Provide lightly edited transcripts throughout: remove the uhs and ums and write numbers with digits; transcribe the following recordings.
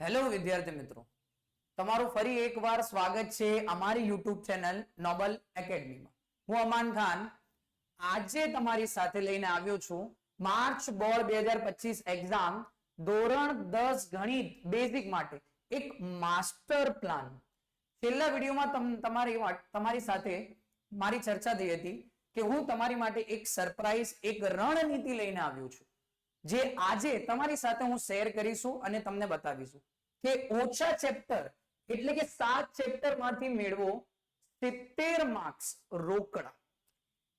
Hello વિદ્યાર્થી મિત્રો, તમારું ફરી એકવાર સ્વાગત છે અમારી યુટ્યુબ ચેનલ નોબલ એકેડમીમાં. હું અમાન ખાન આજે તમારી સાથે લઈને આવ્યો છું માર્ચ બોર્ડ 2025 એક્ઝામ ધોરણ 10 ગણિત બેઝિક માટે એક માસ્ટર પ્લાન. છેલ્લા વિડીયોમાં તમારી સાથે મારી ચર્ચા થઈ હતી કે હું તમારી માટે એક સરપ્રાઈઝ, એક રણનીતિ લઈને આવ્યો છું, જે આજે તમારી સાથે હું શેર કરીશું અને તમને બતાવીશું કે ઓછા ચેપ્ટર એટલે કે 7 ચેપ્ટર માંથી મેળવો 70 માર્ક્સ રોકડા.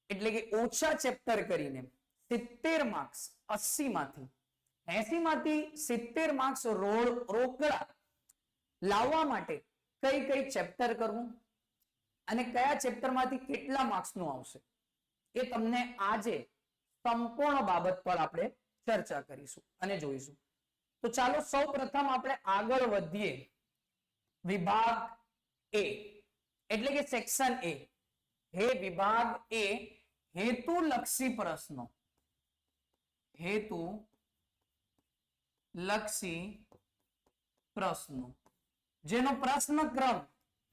એટલે કે ઓછા ચેપ્ટર કરીને 70 માર્ક્સ 80 માંથી 80 માંથી 70 માર્ક્સ રોકડા લાવવા માટે કઈ કઈ ચેપ્ટર કરવું અને કયા ચેપ્ટર માંથી કેટલા માર્ક્સ નું આવશે એ તમને આજે સંપૂર્ણ બાબત પર આપણે ચર્ચા કરીશું અને જોઈશું. તો ચાલો સૌપ્રથમ આપણે આગળ વધીએ. વિભાગ એ એટલે કે સેક્શન એ. વિભાગ એ હેતુલક્ષી પ્રશ્નો. હેતુલક્ષી પ્રશ્નો જેનો પ્રશ્ન ક્રમ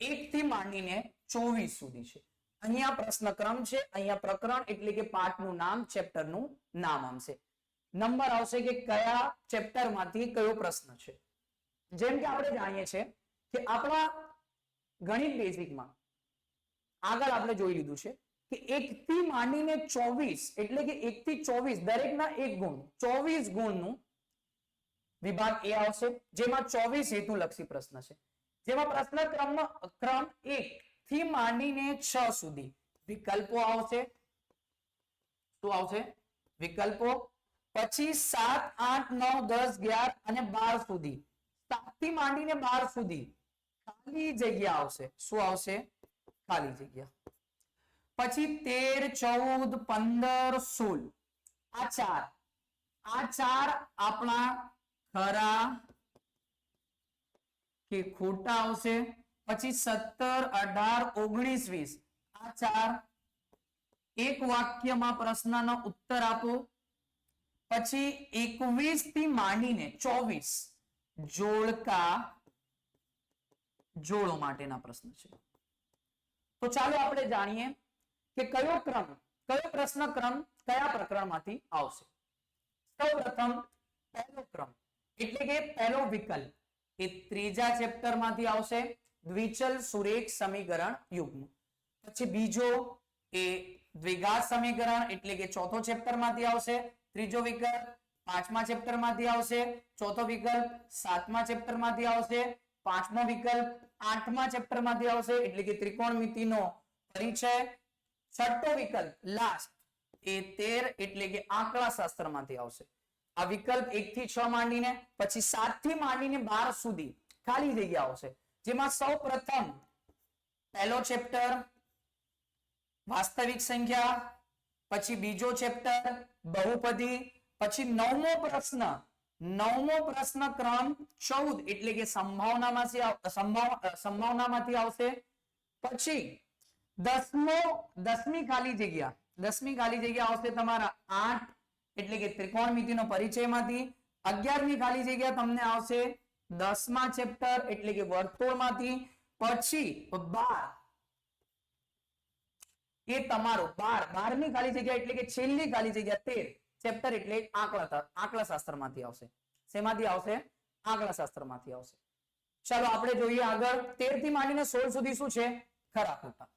1 થી માંડીને 24 સુધી છે. અહીંયા પ્રશ્ન ક્રમ છે, અહીંયા પ્રકરણ એટલે કે પાઠનું નામ, ચેપ્ટરનું નામ આવશે, નંબર આવશે કે કયા ચેપ્ટર માંથી કયો પ્રશ્ન છે. જેમ કે આપણે જાણીએ છીએ કે આપણા ગણિત બેઝિકમાં આગળ આપણે જોઈ લીધું છે કે 1 થી માંડીને 24 એટલે કે 1 થી 24 દરેકના 1 ગુણ, 24 ગુણનું વિભાગ એ આવશે, જેમાં 24 હેતુલક્ષી પ્રશ્ન છે, જેમાં પ્રશ્ન ક્રમ 1 થી માંડીને 6 સુધી વિકલ્પો આવશે. શું આવશે? વિકલ્પો. પછી 7, 8, 9, 10, 11 અને 12 સુધી, 7 થી માંડીને 12 સુધી ખાલી જગ્યા આવશે. શું આવશે? ખાલી જગ્યા. પછી 13, 14, 15, 16 આ ચાર આપણા ખરા કે ખોટા આવશે. પછી 17, 18, 19, 20 આ ચાર એક વાક્યમાં પ્રશ્નનો ઉત્તર આપો. પછી 21 થી માંડીને 24 જોડો માટેના પ્રશ્ન છે. તો ચાલો આપણે જાણીએ કે કયો પ્રશ્ન ક્રમ કયા પ્રકરણમાંથી આવશે. સૌપ્રથમ પહેલો ક્રમ એટલે કે પહેલો વિકલ્પ એ ત્રીજા ચેપ્ટર માંથી આવશે, દ્વિચલ સુરેખ સમીકરણ યુગ્મ. પછી બીજો એ દ્વિઘાત સમીકરણ એટલે કે ચોથો ચેપ્ટર માંથી આવશે. ત્રીજો વિકલ્પ 5મા ચેપ્ટર માંથી આવશે. ચોથો વિકલ્પ 7મા ચેપ્ટર માંથી આવશે. 5મો વિકલ્પ 8મા ચેપ્ટર માંથી આવશે એટલે કે ત્રિકોણમિતિનો પરિચય. છઠ્ઠો વિકલ્પ લાસ્ટ એ 13 એટલે કે આંકડા શાસ્ત્ર માંથી આવશે. આ વિકલ્પ 1 થી 6 માંડીને પછી 7 થી માંડીને 12 સુધી ખાલી જગ્યા આવશે, જેમાં સૌપ્રથમ પહેલો ચેપ્ટર વાસ્તવિક સંખ્યા, પછી બીજો ચેપ્ટર બહુપદી, પછી નવમો પ્રશ્ન ક્રમ 14 એટલે કે સંભાવનામાંથી આવશે. પછી 10મી ખાલી જગ્યા આવશે તમારા 8 એટલે કે ત્રિકોણમિતિનો પરિચયમાંથી. 11મી ખાલી જગ્યા તમને આવશે 10મા ચેપ્ટર એટલે કે વર્તુળમાંથી. પછી 12 એ તમારો 12મી ખાલી જગ્યા એટલે કે છેલ્લી ખાલી જગ્યા 13 ચેપ્ટર એટલે આંકડા શાસ્ત્રમાંથી આવશે. શેમાંથી આવશે? આંકડા શાસ્ત્રમાંથી આવશે. ચાલો આપણે જોઈએ આગળ. 13 થી માંડીને 16 સુધી શું છે? ખરા ખોટા.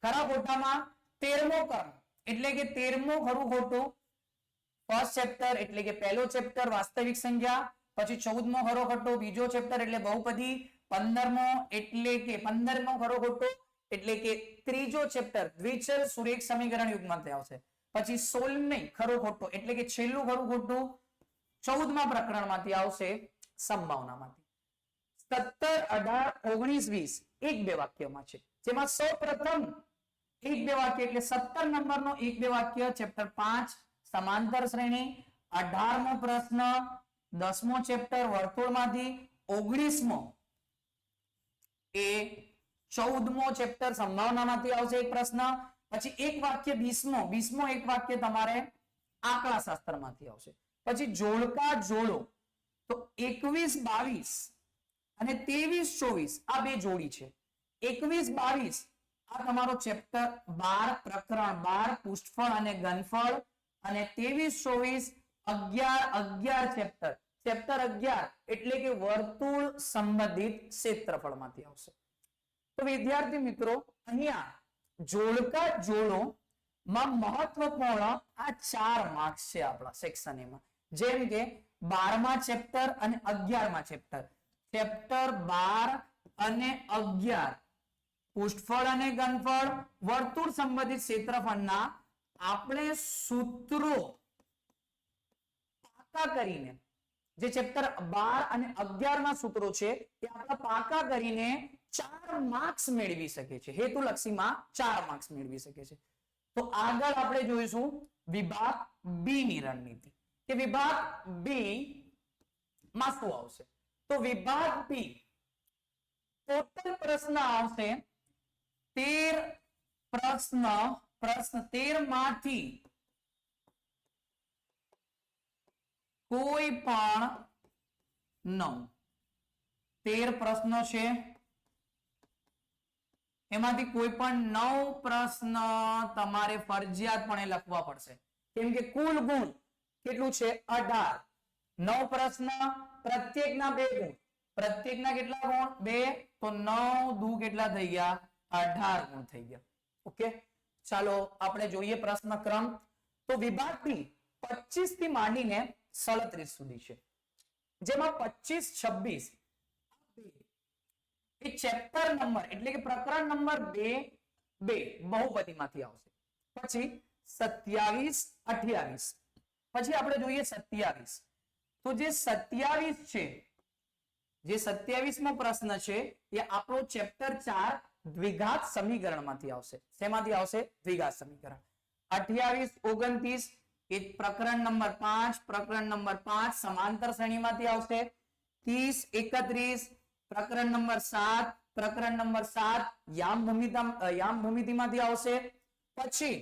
ખરા ખોટામાં 13મો ક્રમ એટલે કે 13મો ખરું ખોટું ફર્સ્ટ ચેપ્ટર એટલે કે પહેલો ચેપ્ટર વાસ્તવિક સંખ્યા. પછી 14મો ખરો ખોટો બીજો ચેપ્ટર એટલે બહુપદી. 15મો ખરો ખોટો એટલે કે ત્રીજો ચેપ્ટર દ્વિચલ સુરેખ સમીકરણ યુગ્મમાંથી આવશે. પછી 16મી ખરો ખોટો એટલે કે છેલ્લું ખરું ખોટું 14મા પ્રકરણમાંથી આવશે, સંભાવનામાંથી. 17, 18, 19, 20 એક બે વાક્યમાં છે, જેમાં સૌપ્રથમ એક બે વાક્ય એટલે 17 નંબરનો એક બે વાક્ય ચેપ્ટર 5 સમાંતર શ્રેણી. 18મો પ્રશ્ન 10મો ચેપ્ટર વર્તુળમાંથી. 19મો એ 14મો ચેપ્ટર સંભાવનામાંથી આવશે એક પ્રશ્ન. પછી એક વાક્ય 20મો એક વાક્ય તમારે આંકડા શાસ્ત્રમાંથી આવશે. પછી જોડકા જોડો તો 21, 22 અને 23-24 આ બે જોડી છે. 21-22 આ તમારો ચેપ્ટર 12 પ્રકરણ 12 પુષ્ઠફળ અને ઘનફળ, અને 23-24 11 ચેપ્ટર 11 એટલે કે વર્તુળ સંબંધિત ક્ષેત્રફળમાંથી આવશે. તો વિદ્યાર્થી મિત્રો અહીંયા જોડકા જોડો માં મહત્વપૂર્ણ આ 4 માર્ક્સ છે આપણા સેક્શન એમાં. જેમ કે 12મા ચેપ્ટર અને 11મા ચેપ્ટર, ચેપ્ટર 12 અને 11 પુષ્ઠફળ અને ઘનફળ, વર્તુળ સંબંધિત ક્ષેત્રફળના આપણે સૂત્રો પાકા કરીને, જે ચેપ્ટર 12 અને 11 ના સૂત્રો છે એ આપણે પાકા કરીને 4 માર્ક્સ મેળવી શકે છે. હેતુલક્ષીમાં 4 માર્ક્સ મેળવી શકે છે. તો આગળ આપણે જોઈશું વિભાગ બી ની રણનીતિ, કે વિભાગ બી માં શું આવશે. તો વિભાગ બી ટોટલ પ્રશ્ન આવશે 13 પ્રશ્ન 13 માંથી કોઈ પણ 9, 13 પ્રશ્નો છે, એમાંથી કોઈ પણ 9 પ્રશ્ન તમારે ફરજિયાતપણે લખવા પડશે. કેમ કે કુલ ગુણ કેટલું છે? 18. 9 પ્રશ્ન, પ્રત્યેકના 2 ગુણ, પ્રત્યેકના કેટલા ગુણ? 2. તો 9 દુ કેટલા થઈ ગયા? 18 ગુણ થઈ ગયા. ઓકે, ચાલો આપણે જોઈએ પ્રશ્ન ક્રમ. તો વિભાગ બી 25 થી માંડીને 37 સુધી છે, જેમાં 25-26 એ ચેપ્ટર નંબર એટલે કે પ્રકરણ નંબર 2 બહુપદીમાંથી આવશે. પછી 27-28, પછી આપણે જોઈએ 27. તો જે 27 છે, જે 27મો પ્રશ્ન છે એ આપણો ચેપ્ટર 4 દ્વિઘાત સમીકરણમાંથી આવશે. શેમાંથી આવશે? દ્વિઘાત સમીકરણ. 28-29 એ પ્રકરણ નંબર 5, પ્રકરણ નંબર 5 સમાંતર શ્રેણીમાંથી આવશે. 30-31 પ્રકરણ નંબર 7, પ્રકરણ નંબર 7 યામ ભૂમિતિમાંથી આવશે. પછી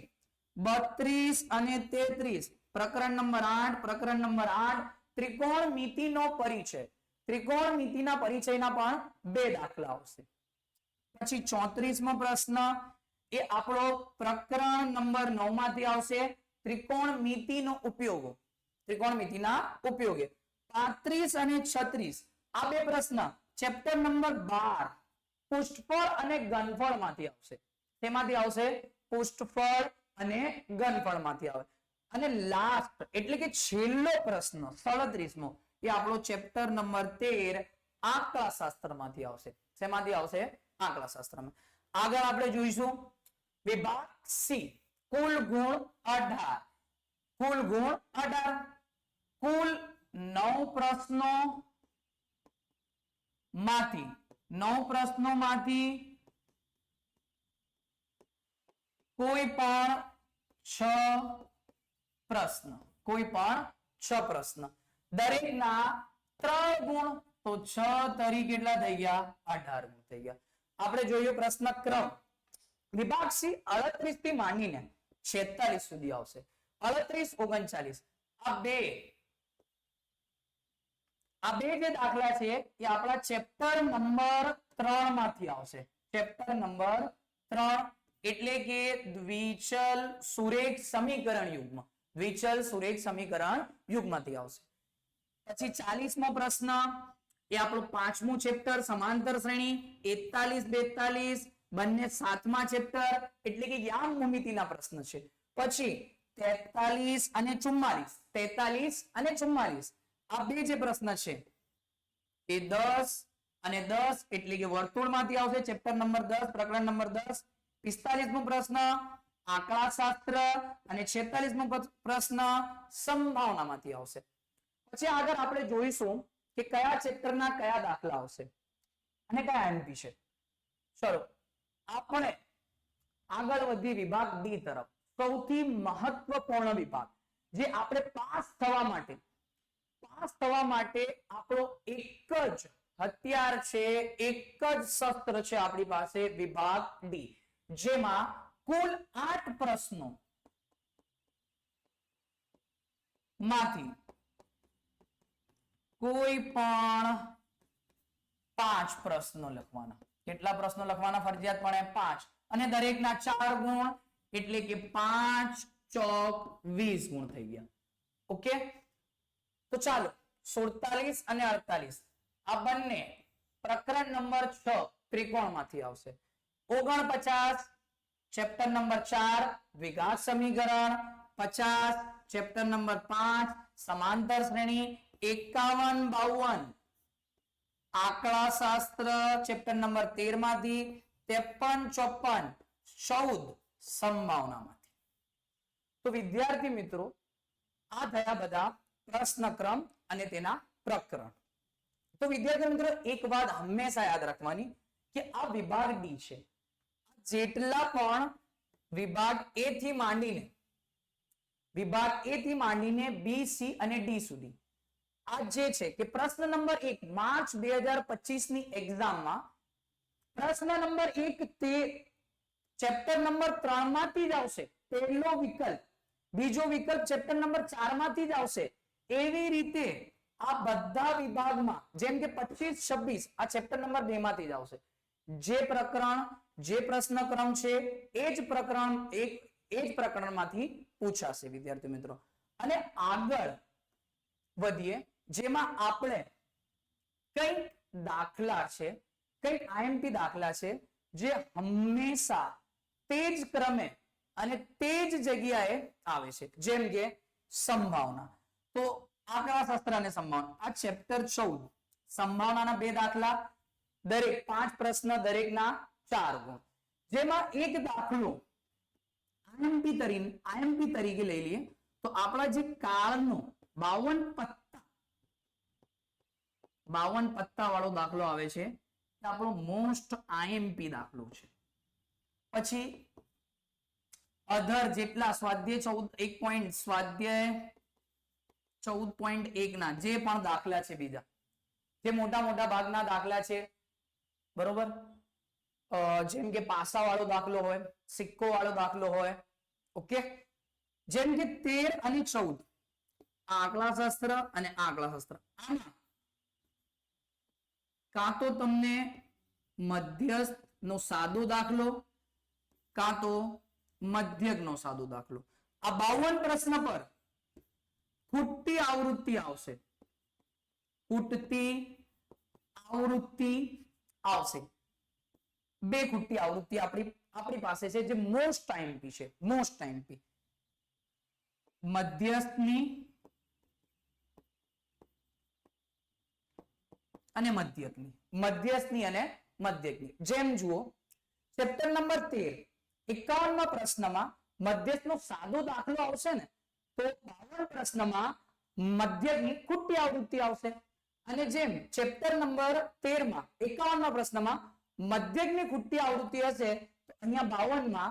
32 અને 33 પ્રકરણ નંબર 8, પ્રકરણ નંબર 8 ત્રિકોણમિતિનો પરિચય, ત્રિકોણમિતિના પરિચયના પણ 2 દાખલા આવશે. પછી 34મો પ્રશ્ન એ આપણો પ્રકરણ નંબર 9 માંથી આવશે. ત્રિકોણમિતિનો ઉપયોગ, ત્રિકોણમિતિના ઉપયોગે. 35 અને 36 આ 2 પ્રશ્ન ચેપ્ટર નંબર 12 પુષ્ઠફળ અને ઘનફળ માંથી આવશે. તેમાંથી આવશે પુષ્ઠફળ અને ઘનફળ માંથી આવે. અને લાસ્ટ એટલે કે છેલ્લો પ્રશ્ન 37મો એ આપણો ચેપ્ટર નંબર 13 આંકડાશાસ્ત્ર માંથી આવશે. શેમાંથી આવશે? આંકડાશાસ્ત્રમાં. આગળ આપણે જોઈશું વિભાગ સી. કુલ ગુણ 18, કુલ ગુણ 18, કુલ 9 પ્રશ્નો માંથી 9 પ્રશ્નોમાંથી કોઈ પણ 6 પ્રશ્ન, કોઈ પણ 6 પ્રશ્ન, દરેકના 3 ગુણ, તો 6 તરી કેટલા થઈ ગયા? 18 ગુણ થઈ ગયા. આપણે જોઈએ પ્રશ્ન ક્રમ. વિભાગ સી 38 થી માંડીને 46 સુધી આવશે. 38-39 આ બે જે દાખલા છે એ આપણા ચેપ્ટર નંબર 3 માંથી આવશે. ચેપ્ટર નંબર 3 એટલે કે દ્વિચલ સુરેખ સમીકરણ યુગ્મ, દ્વિચલ સુરેખ સમીકરણ યુગ્મમાંથી આવશે. પછી 40મો પ્રશ્ન એ આપણું 5મું ચેપ્ટર સમાંતર શ્રેણી. 41-42 બંને 7મા ચેપ્ટર એટલે કે યામ ભૂમિતિના પ્રશ્ન છે. પછી 43 અને 44, 43 અને 44 આ બે જે પ્રશ્ન છે એ 10 અને 10 એટલે કે વર્તુળમાંથી આવશે. ચેપ્ટર નંબર 10 પ્રકરણ નંબર 10. 45મો પ્રશ્ન આંકડાશાસ્ત્ર અને 46મો પ્રશ્ન સંભાવનામાંથી આવશે. પછી આગળ આપણે જોઈશું કે કયા ચેપ્ટરના કયા દાખલા આવશે અને કયા એમપી છે. ચલો આપણે આગળ વધી વિભાગ ડી તરફ. સૌથી મહત્વપૂર્ણ વિભાગ, જે આપણે પાસ થવા માટે આપણો એક જ હથિયાર છે, એક જ શસ્ત્ર છે આપણી પાસે, વિભાગ ડી, જેમાં કુલ 8 પ્રશ્નો માંથી કોઈ પણ 5 5 પ્રશ્નો લખવાના. કેટલા પ્રશ્નો લખવાના ફરજિયાતપણે? 5. અને દરેકના 4 ગુણ એટલે કે 5 ચોક 20 ગુણ થઈ ગયા. ઓકે, તો ચાલો 47 અને 48 આ બંને પ્રકરણ નંબર 6 ત્રિકોણમાંથી આવશે. 49 ચેપ્ટર નંબર 4 દ્વિઘાત સમીકરણ, 50 ચેપ્ટર નંબર 5 સમાંતર શ્રેણી, 51 52 આંકડા શાસ્ત્ર ચેપ્ટર નંબર 13 માંથી, 53 54 14 સંભાવનામાંથી. તો વિદ્યાર્થી મિત્રો આ થયા બધા પ્રશ્નક્રમ અને તેના પ્રકરણ. તો વિદ્યાર્થી મિત્રો એક વાત હંમેશા યાદ રાખવાની કે આ વિભાગ ડી છે. જેટલા પણ વિભાગ એ થી માંડીને બી, સી અને ડી સુધી આ જે છે કે પ્રશ્ન નંબર 1 માર્ચ 2025 ની એક્ઝામમાં પ્રશ્ન નંબર 1 તે ચેપ્ટર નંબર 3 માંથી જ આવશે. પહેલો વિકલ્પ, બીજો વિકલ્પ ચેપ્ટર નંબર 4 માંથી જ આવશે. એવી રીતે આ બધા વિભાગમાં જેમ કે 25 26 આ ચેપ્ટર નંબર 2 માંથી જ આવશે. જે પ્રકરણ જે પ્રશ્નક્રમ છે એ જ પ્રકરણમાંથી પૂછાશે વિદ્યાર્થી મિત્રો. અને આગળ વધીએ જેમાં આપણે કઈક દાખલા છે, કઈક આઈએમપી દાખલા છે જે હંમેશા તે જ ક્રમે અને તે જ જગ્યાએ આવે છે. જેમ કે સંભાવના. તો આંકડાશાસ્ત્ર અને સંભાવના આ ચેપ્ટર 14 સંભાવનાના 2 દાખલા, દરેક 5 પ્રશ્ન, દરેકના 4 ગુણ. જેમાં એક દાખલો આઈએમપી તરીકે લઈ લઈએ તો આપણા જે કાળનો 52 પત્તા વાળો દાખલો આવે છે એ આપણો મોસ્ટ આઈએમપી દાખલો છે. પછી અધર જેટલા સ્વાધ્યાય 14.1 ના જે પણ દાખલા છે બીજા જે મોટા ભાગના દાખલા છે બરોબર, જેમ કે પાસા વાળો દાખલો હોય, સિક્કો વાળો દાખલો હોય. ઓકે, જેમ કે 13 અને 14 આંકડાશાસ્ત્ર અને આંકડાશાસ્ત્ર આમાં કાં તો તમને મધ્યસ્થ નો સાદો દાખલો કાં તો મધ્યક નો સાદો દાખલો. આ 52 પ્રશ્ન પર ખૂટતી આવૃત્તિ આવશે. ખૂટતી આવૃત્તિ આવશે. 2 ખૂટતી આવૃત્તિ આપણી પાસે છે જે મોસ્ટ આઈએમપી છે. મોસ્ટ આઈએમપી મધ્યસ્થની અને મધ્યકની. જેમ જુઓ ચેપ્ટર નંબર 13 51માં પ્રશ્નમાં મધ્યસ્થનો સાદો દાખલો આવશે ને તો 52 પ્રશ્નમાં મધ્યકની ખૂટતી આવૃત્તિ આવશે. અને જેમ ચેપ્ટર નંબર 13 માં 51માં પ્રશ્નમાં મધ્યકની ખૂટતી આવૃત્તિ હશે તો અહીંયા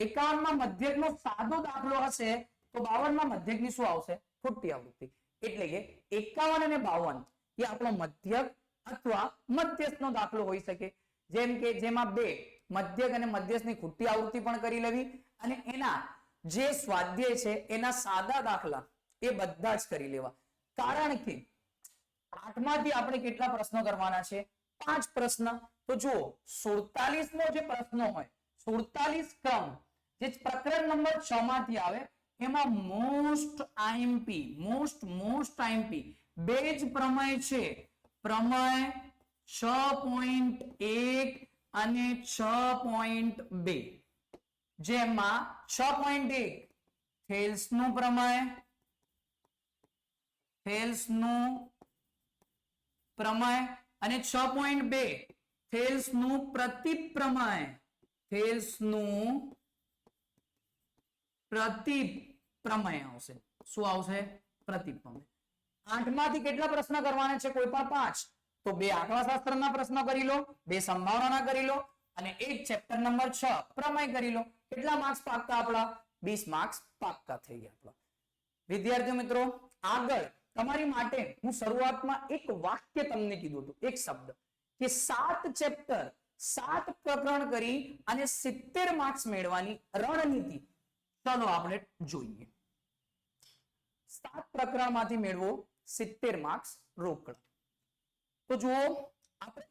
51માં મધ્યકનો સાદો દાખલો હશે તો 52માં મધ્યકની શું આવશે? ખૂટતી આવૃત્તિ. એટલે કે 51 અને 52 એ આપણો મધ્યક અથવા મધ્યસ્થનો દાખલો હોઈ શકે. જેમ કે જેમાં 2 મધ્યક અને મધ્યસ્થની ખૂટતી આવૃત્તિ પણ કરી લેવી અને એના જે સ્વાધ્યાય છે એના સાદા દાખલા એ બધા જ કરી લેવા. કારણ કે 8 માંથી આપણે કેટલા પ્રશ્નો કરવાના છે? 5 પ્રશ્ન. તો જુઓ 47મો જે પ્રશ્ન હોય 47 ક્રમ જે પ્રકરણ નંબર 6 માંથી આવે એમાં મોસ્ટ આઈએમપી બે જ પ્રમેય છે. પ્રમેય 6.1 અને 6.2. જેમાં 6.1 થેલ્સનું પ્રમેય અને 6.2 થેલ્સનું પ્રતિપ્રમેય. આવશે. શું આવશે? પ્રતિપ્રમેય. 8 માંથી કેટલા પ્રશ્ન કરવાના છે? કોઈ પણ 5. તો 2 આંકડાશાસ્ત્રના પ્રશ્નો કરી લો, 2 સંભાવનાના કરી લો અને 1 ચેપ્ટર નંબર 6 પ્રમેય કરી લો. કેટલા માર્ક્સ પાક્કા આપણા? 20 માર્ક્સ પાક્કા થઈ ગયા આપણા. વિદ્યાર્થીઓ મિત્રો આગળ તમારી માટે હું શરૂઆતમાં એક વાક્ય તમને કીધું હતું, એક શબ્દ કે 7 ચેપ્ટર 7 પ્રકરણ કરી અને 70 માર્ક્સ મેળવવાની રણનીતિ. ચાલો આપણે જોઈએ. 7 પ્રકરણમાંથી મેળવો 70 માર્ક્સ રોકડા. તો જુઓ આપણે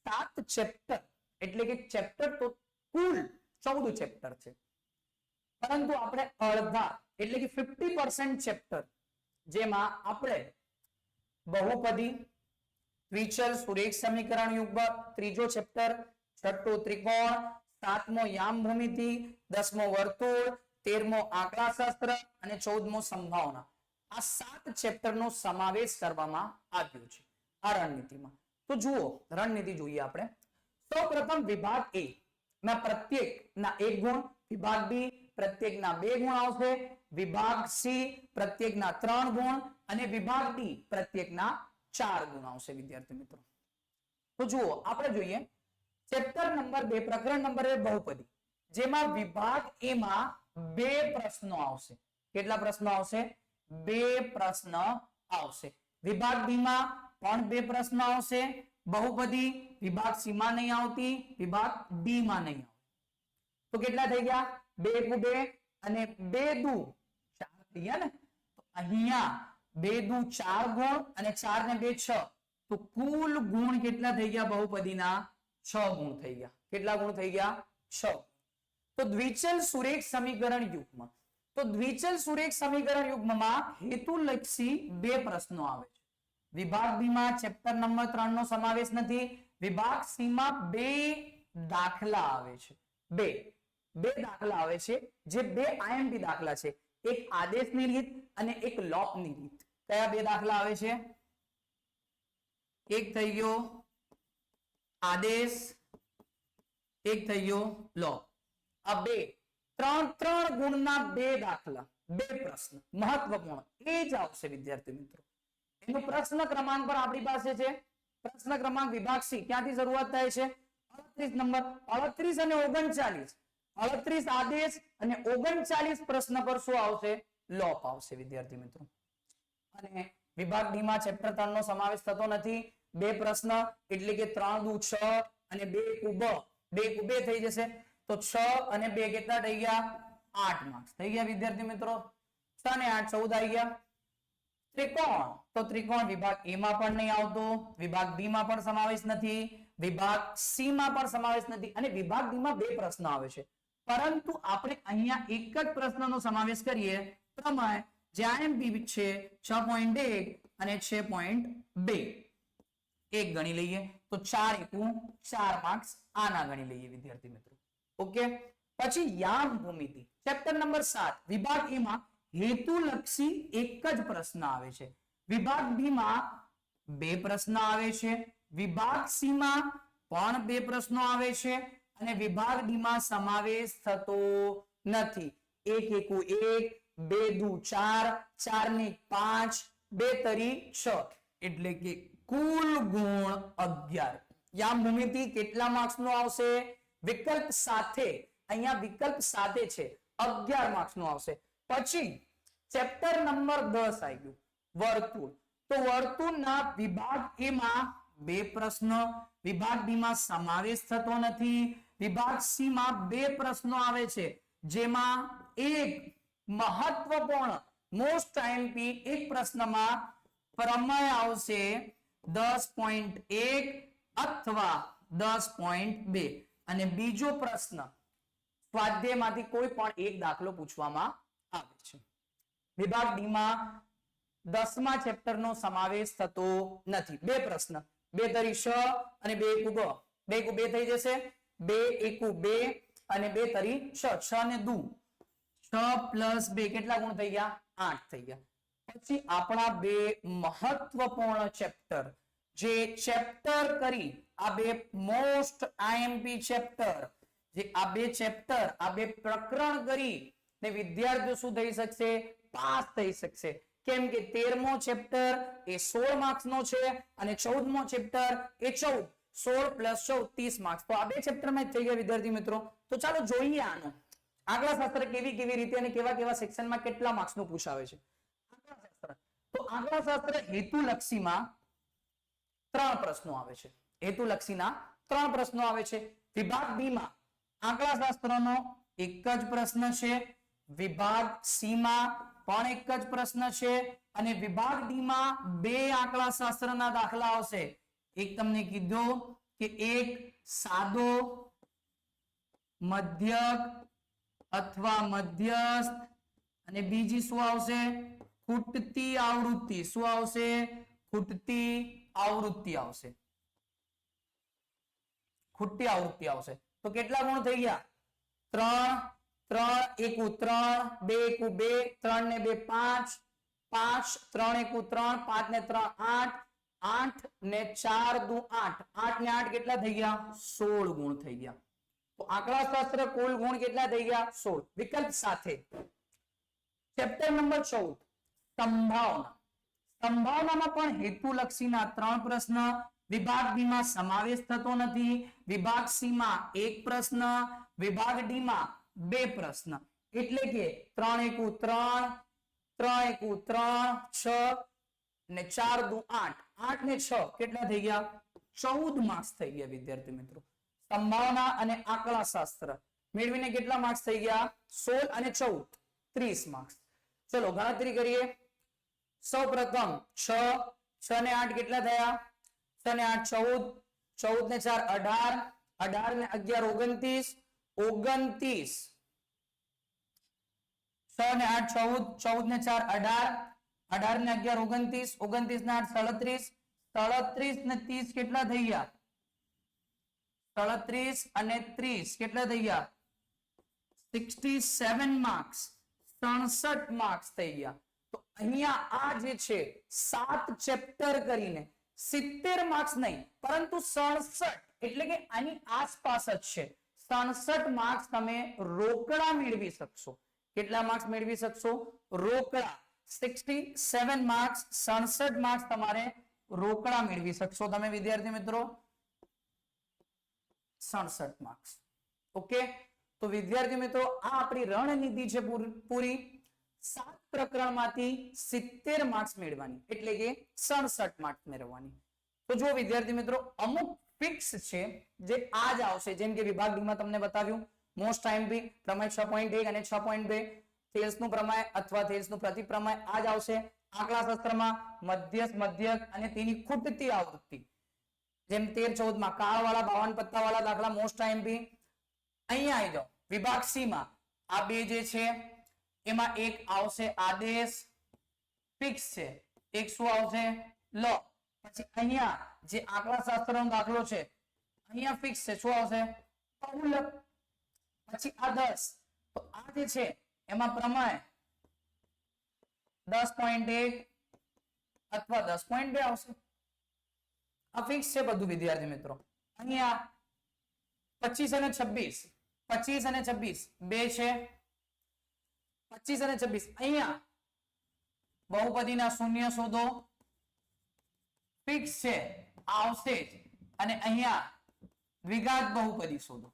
7 ચેપ્ટર એટલે કે ચેપ્ટર તો કુલ 14 ચેપ્ટર છે, પરંતુ આપણે અડધા એટલે કે 50% ચેપ્ટર જેમાં આપણે બહુપદી, દ્વિચલ, સુરેખ સમીકરણ યુગ્મ, ત્રીજો ચેપ્ટર, છઠ્ઠો ત્રિકોણ, સાતમો યામ ભૂમિતિ, 10મો વર્તુળ, 13મો આંકડાશાસ્ત્ર અને 14મો સંભાવના, આ 7 ચેપ્ટરનો સમાવેશ કરવામાં આવ્યો છે આ રણનીતિમાં. તો જુઓ રણનીતિ જોઈએ આપણે. સૌપ્રથમ વિભાગ A ના પ્રત્યેકના 1 ગુણ, વિભાગ B પ્રત્યેકના 2 ગુણ આવશે, વિભાગ C પ્રત્યેકના 3 ગુણ અને વિભાગ D પ્રત્યેકના 4 ગુણ આવશે વિદ્યાર્થી મિત્રો. તો જુઓ આપણે જોઈએ ચેપ્ટર નંબર 2 પ્રકરણ નંબર 2 બહુપદી, જેમાં વિભાગ A માં 2 પ્રશ્નો આવશે. કેટલા પ્રશ્નો આવશે? 2 પ્રશ્ન આવશે. વિભાગ B માં પણ 2 પ્રશ્ન આવશે. બહુપદી વિભાગ C માં નહીં આવતી, વિભાગ D માં નહીં આવતી. તો કેટલા થઈ ગયા? 2 × 2 અને 2 × 4 થઈ ગયા ને. તો અહીંયા 2 × 4 ગુણ અને 4 ને 2 6. તો કુલ ગુણ કેટલા થઈ ગયા? બહુપદીના 6 ગુણ થઈ ગયા. કેટલા ગુણ થઈ ગયા? 6. તો દ્વિચલ સુરેખ સમીકરણ યુગ્મ, તો દ્વિચલ સુરેખ સમીકરણ યુગ્મમાં હેતુલક્ષી 2 પ્રશ્નો આવે છે. વિભાગ B માં ચેપ્ટર નંબર 3 નો સમાવેશ નથી. વિભાગ C માં 2 દાખલા આવે છે. 2 દાખલા આવે છે જે 2 IMP દાખલા છે. એક આદેશની રીત અને એક લોપની રીત. કયા 2 દાખલા આવે છે? એક થઈ ગયો આદેશ, એક થઈ ગયો લોપ. આ 3 ગુણના 2 દાખલા, 2 પ્રશ્ન મહત્વપૂર્ણ એ જ આવશે વિદ્યાર્થી મિત્રો. એનો પ્રશ્ન ક્રમાંક પર આપણી પાસે છે. પ્રશ્ન ક્રમાંક વિભાગ C ક્યાંથી શરૂઆત થાય છે? 38 નંબર. 38 અને 39, 38 આદેશ અને 39 પ્રશ્ન પર શું આવશે? લોપ આવશે વિદ્યાર્થી મિત્રો. અને વિભાગ D માં ચેપ્ટર 3 નો સમાવેશ થતો નથી. 2 પ્રશ્ન એટલે કે 3 × 6 અને 2 × 2 થઈ જશે. તો 6 અને 2 કેટલા થઈ ગયા? 8 માર્ક્સ થઈ ગયા વિદ્યાર્થી મિત્રો. 6 અને 8 14 આવી ગયા. ત્રિકોણ, તો ત્રિકોણ વિભાગ A માં પણ નહીં આવતો, વિભાગ B માં પણ સમાવેશ નથી, વિભાગ C માં પણ સમાવેશ નથી અને વિભાગ D માં 2 પ્રશ્નો આવે છે. પરંતુ આપણે અહીંયા એક જ પ્રશ્નનો સમાવેશ કરીએ પ્રમાણે જે IMP છે 6.1 અને 6.2 એક ગણી લઈએ તો 4 × 4 માર્ક્સ આના ગણી લઈએ વિદ્યાર્થી મિત્રો. ઓકે. પછી યામ ભૂમિતિ ચેપ્ટર નંબર 7 વિભાગ A માં હેતુલક્ષી એક જ પ્રશ્ન આવે છે. વિભાગ B માં 2 પ્રશ્ન આવે છે. વિભાગ C માં પણ 2 પ્રશ્નો આવે છે અને વિભાગ D માં સમાવેશ થતો નથી. 1 × 1, 2 × 4, 4 ને 5, 2 તરી 6 એટલે કે કુલ ગુણ 11. યામ ભૂમિતિ કેટલા માર્ક્સ નો આવશે? વિકલ્પ સાથે, અહીંયા વિકલ્પ સાથે છે, 11 માર્ક્સ નો આવશે. પછી ચેપ્ટર નંબર 10 આવી ગયું વર્તુળ. તો વર્તુળના વિભાગ A માં 2 પ્રશ્ન, વિભાગ B માં સમાવેશ થતો નથી, વિભાગ C માં 2 પ્રશ્નો આવે છે જેમાં એક મહત્વપૂર્ણ મોસ્ટ IMP એક પ્રશ્નમાં પ્રમેય આવશે 10.1 અથવા 10.2 અને બીજો પ્રશ્ન સ્વાધ્યાયમાંથી કોઈ પણ એક દાખલો પૂછવામાં આવે છે. વિભાગ D માં 10મા ચેપ્ટરનો સમાવેશ થતો નથી. 2 પ્રશ્ન, 2 તરી 6 અને 2 × 2, 2 × 2 થઈ જશે, 2 × 2 અને 2 તરી 6, 6 ને 2, 6 + 2 કેટલા ગુણ થઈ ગયા? 8 થઈ ગયા. પછી આપણા 2 મહત્વપૂર્ણ ચેપ્ટર જે ચેપ્ટર કરી આ 2 મોસ્ટ IMP ચેપ્ટર, જે આ 2 ચેપ્ટર, આ 2 પ્રકરણ કરી ને વિદ્યાર્થીઓ શું થઈ શકશે? પાસ થઈ શકશે. કેમ કે 13મો ચેપ્ટર એ 16 માર્ક્સ નો છે અને 14મો ચેપ્ટર એ 14, 16 + 14 30 માર્ક્સ. તો આ 2 ચેપ્ટર માં થઈ ગયા વિદ્યાર્થી મિત્રો. તો ચાલો જોઈએ આનો આંકડાશાસ્ત્ર કેવી રીતે અને કેવા સેક્શનમાં કેટલા માર્ક્સ નું પૂછાવે છે. તો આંકડાશાસ્ત્ર હેતુલક્ષીમાં 3 પ્રશ્નો આવે છે. હેતુલક્ષીના 3 પ્રશ્નો આવે છે. વિભાગ B માં આંકડાશાસ્ત્રનો એક જ પ્રશ્ન છે, વિભાગ C માં પણ એક જ પ્રશ્ન છે અને વિભાગ D માં 2 આંકડાશાસ્ત્રના દાખલા આવશે. એક તમને કીધું કે એક સાદો, મધ્યક અથવા મધ્યસ્થ અને બીજી શું આવશે? ખૂટતી આવૃત્તિ. શું આવશે? ખૂટતી આવૃત્તિ આવશે. ખૂટતી આવૃત્તિ આવશે. તો કેટલા ગુણ થઈ ગયા? 3 3 એકુ 3 2 એકુ 2 3 ને 2 5 5 3 એકુ 3 5 ને 3 8 8 ને 4 દુ 8 8 ને 8 કેટલા થઈ ગયા? 16 ગુણ થઈ ગયા. તો આંકડાશાસ્ત્ર કુલ ગુણ કેટલા થઈ ગયા? 16. વિકલ્પ સાથે ચેપ્ટર નંબર 14 સંભાવના. સંભાવનામાં પણ હેતુલક્ષીના 3 પ્રશ્ન, વિભાગ બી માં સમાવેશ થતો નથી, વિભાગ સી માં 1 પ્રશ્ન, વિભાગ ડી માં 2 પ્રશ્ન. એટલે કે 3 એકુ 3 3 એકુ 3 6 ને 4 દુ 8 8 ને 6 કેટલા થઈ ગયા? 14 માર્ક્સ થઈ ગયા વિદ્યાર્થી મિત્રો. સંભાવના અને આંકડાશાસ્ત્ર મેળવીને કેટલા માર્ક્સ થઈ ગયા? 16 અને 14 30 માર્ક્સ. ચલો ગણતરી કરીએ. સૌ પ્રથમ 6 6 ને 8 કેટલા થયા? 6 ને 8 14 14 ને 4 18 18 ને 11 29 6 ને 8 14 14 ને 4 18 18 ને 11 29 29 ને 8 37 37 ને 30 કેટલા થઈ ગયા? 37 અને 30 કેટલા થઈ ગયા? 67 માર્ક્સ 67 માર્ક્સ થઈ ગયા. તો અહીંયા આ જે છે 7 ચેપ્ટર કરીને 70 માર્ક્સ નહીં પરંતુ 67 એટલે કે આની આસપાસ જ છે. 67 માર્ક્સ તમે રોકડા મેળવી શકશો. કેટલા માર્ક્સ મેળવી શકશો? રોકડા. 67 માર્ક્સ 67 માર્ક્સ તમારે રોકડા મેળવી શકશો તમે વિદ્યાર્થી મિત્રો. 67 માર્ક્સ. ઓકે. તો વિદ્યાર્થી મિત્રો આ આપણી રણનીતિ છે પૂરી. 7 પ્રકરણમાંથી 70 માર્ક્સ મેળવવાની એટલે કે 67 માર્ક્સ મેળવવાની. તો જો વિદ્યાર્થી મિત્રો અમુક ફિક્સ છે જે આજ આવશે. જેમ કે વિભાગ ડી માં તમને બતાવ્યું મોસ્ટ ટાઈમ બી પ્રમેય 6.1 અને 6.2 થેલ્સ નું પ્રમેય અથવા થેલ્સ નું પ્રતિપ્રમેય આજ આવશે. આંકડાશાસ્ત્રમાં મધ્યસ્થ, મધ્યક અને તેની ખૂટતી આવૃત્તિ. જેમ 13 14 માં કાળવાળા 52 પત્તાવાળા દાખલા મોસ્ટ ટાઈમ બી. અહીંયા આવી જાઓ વિભાગ સી માં આ બે જે છે એમાં એક આવશે આદેશ ફિક્સ છે, એક શું આવશે? લો. પછી અહીંયા જે આંકડાશાસ્ત્રનો દાખલો છે અહીંયા ફિક્સ છે, શું આવશે? બહુલક. પછી આ 10 તો આ જે છે એમાં પ્રમેય 10.1 અથવા 10.2 આવશે. આ ફિક્સ છે બધું વિદ્યાર્થી મિત્રો. અહીંયા 25 અને 26 25 અને 26 બે છે. 25 અને 26 અહીંયા બહુપદીના શૂન્ય શોધો ફિક્સ છે આવશે જ. અને અહીંયા દ્વિઘાત બહુપદી શોધો.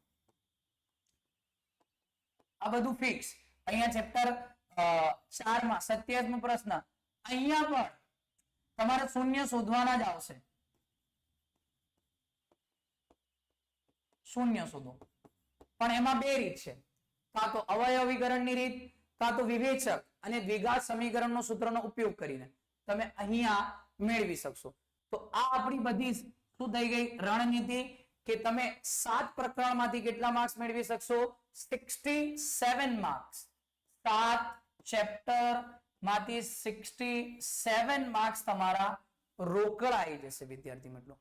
આ બધું ફિક્સ. અહીંયા ચેપ્ટર 4 માં 27 મો પ્રશ્ન અહીંયા પણ તમારે શૂન્ય શોધવાના જ આવશે. શૂન્ય શોધો. પણ એમાં બે રીત છે, કાં તો અવયવીકરણની રીત કાં તો વિવેચક અને દ્વિઘાત સમીકરણનો સૂત્રનો ઉપયોગ કરીને તમે અહીંયા મેળવી શકશો. તો આ આપણી બધી શું થઈ ગઈ રણનીતિ કે તમે 7 પ્રકરણમાંથી કેટલા માર્ક્સ મેળવી શકશો? 67 માર્ક્સ. 7 ચેપ્ટર માંથી 67 માર્ક્સ તમારા રોકડા આવી જશે વિદ્યાર્થી મિત્રો.